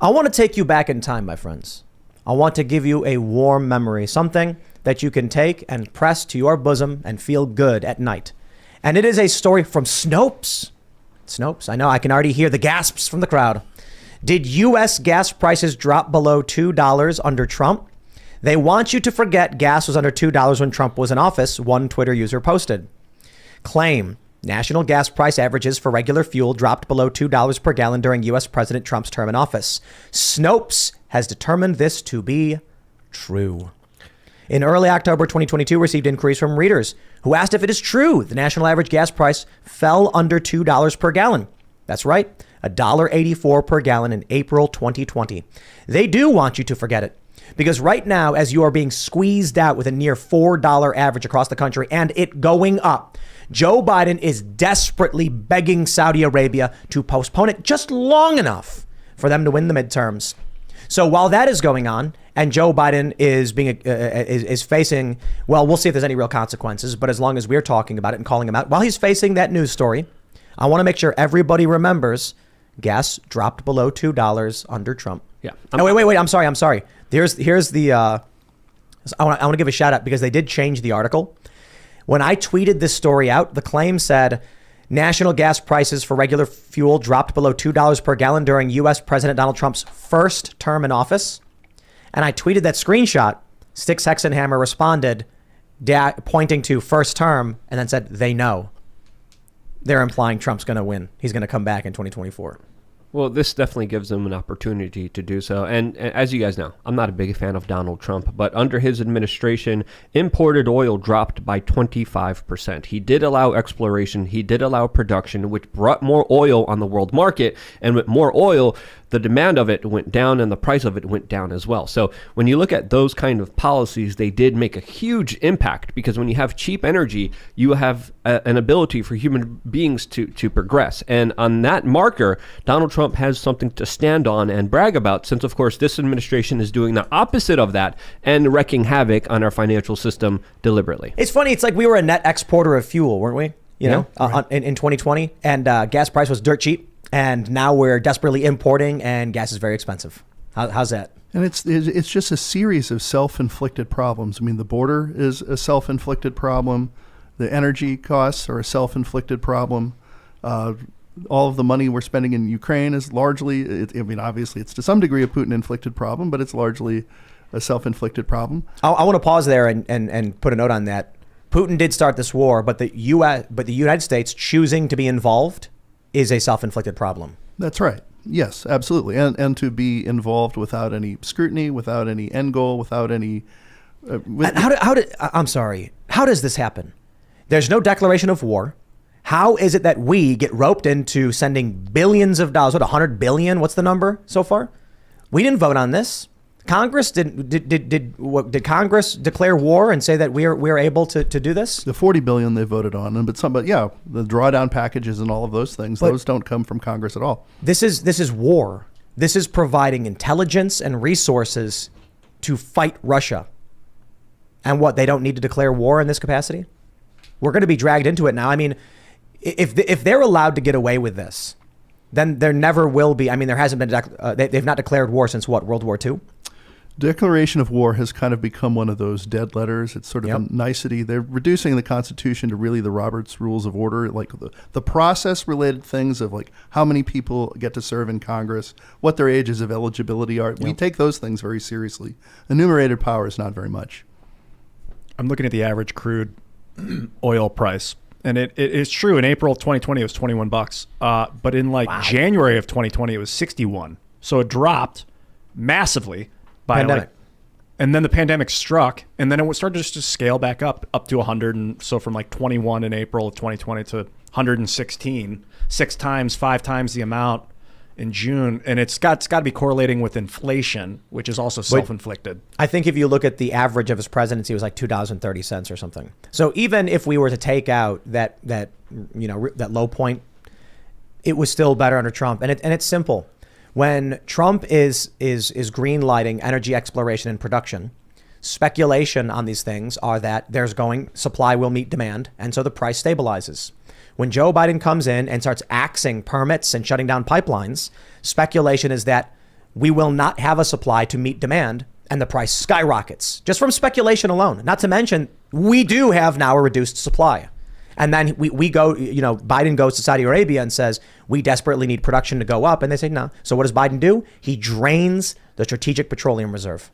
I want to take you back in time, my friends. I want to give you a warm memory, something that you can take and press to your bosom and feel good at night. And it is a story from Snopes. Snopes, I know, I can already hear the gasps from the crowd. Did U.S. gas prices drop below $2 under Trump? They want you to forget gas was under $2 when Trump was in office, one Twitter user posted. Claim. National gas price averages for regular fuel dropped below $2 per gallon during U.S. President Trump's term in office. Snopes has determined this to be true. In early October 2022, received inquiries from readers who asked if it is true the national average gas price fell under $2 per gallon. That's right, $1.84 per gallon in April 2020. They do want you to forget it. Because right now, as you are being squeezed out with a near $4 average across the country and it going up, Joe Biden is desperately begging Saudi Arabia to postpone it just long enough for them to win the midterms. So while that is going on and Joe Biden is facing, well, we'll see if there's any real consequences. But as long as we're talking about it and calling him out while he's facing that news story, I want to make sure everybody remembers gas dropped below $2 under Trump. Yeah. Wait. I'm sorry. Here's the I want to give a shout out because they did change the article. When I tweeted this story out, the claim said national gas prices for regular fuel dropped below $2 per gallon during U.S. President Donald Trump's first term in office. And I tweeted that screenshot. Styx Hexenhammer responded, pointing to first term, and then said, they know. They're implying Trump's going to win. He's going to come back in 2024. Well, this definitely gives them an opportunity to do so. And as you guys know, I'm not a big fan of Donald Trump, but under his administration, imported oil dropped by 25%. He did allow exploration. He did allow production, which brought more oil on the world market. And with more oil, the demand of it went down and the price of it went down as well. So when you look at those kind of policies, they did make a huge impact because when you have cheap energy, you have an ability for human beings to progress. And on that marker, Donald Trump has something to stand on and brag about since, of course, this administration is doing the opposite of that and wreaking havoc on our financial system deliberately. It's funny. It's like we were a net exporter of fuel, weren't we? Right. In 2020, and gas price was dirt cheap. And now we're desperately importing and gas is very expensive. How's that? And it's just a series of self-inflicted problems. I mean, the border is a self-inflicted problem. The energy costs are a self-inflicted problem. All of the money we're spending in Ukraine is largely, obviously it's to some degree a Putin-inflicted problem, but it's largely a self-inflicted problem. I want to pause there and put a note on that. Putin did start this war, but the United States choosing to be involved is a self-inflicted problem. That's right. Yes, absolutely. And to be involved without any scrutiny, without any end goal, without any... I'm sorry. How does this happen? There's no declaration of war. How is it that we get roped into sending billions of dollars? What, 100 billion? What's the number so far? We didn't vote on this. Congress did Congress declare war and say that we're able to do this? The $40 billion they voted on, but the drawdown packages and all of those things, those don't come from Congress at all. This is war. This is providing intelligence and resources to fight Russia. And what, they don't need to declare war in this capacity? We're going to be dragged into it now. I mean, if they're allowed to get away with this, then there never will be. I mean, there hasn't been they've not declared war since what, World War II? Declaration of war has kind of become one of those dead letters. It's sort of a nicety. They're reducing the Constitution to really the Robert's Rules of Order, like the process-related things of like how many people get to serve in Congress, what their ages of eligibility are. Yep. We take those things very seriously. Enumerated power is not very much. I'm looking at the average crude oil price, and it is true. In April of 2020, it was $21, but in January of 2020, it was 61. So it dropped massively. Pandemic. And then the pandemic struck, and then it started just to scale back up to 100. And so from 21 in April of 2020 to 116, 5 times the amount in June. And it's got to be correlating with inflation, which is also self-inflicted. I think if you look at the average of his presidency, it was like $2.30 or something. So even if we were to take out that low point, it was still better under Trump. And it's simple. When Trump is green lighting energy exploration and production, speculation on these things are that supply will meet demand, and so the price stabilizes. When Joe Biden comes in and starts axing permits and shutting down pipelines, speculation is that we will not have a supply to meet demand, and the price skyrockets just from speculation alone. Not to mention, we do have now a reduced supply. And then we go, Biden goes to Saudi Arabia and says, we desperately need production to go up. And they say, no. So what does Biden do? He drains the Strategic Petroleum Reserve.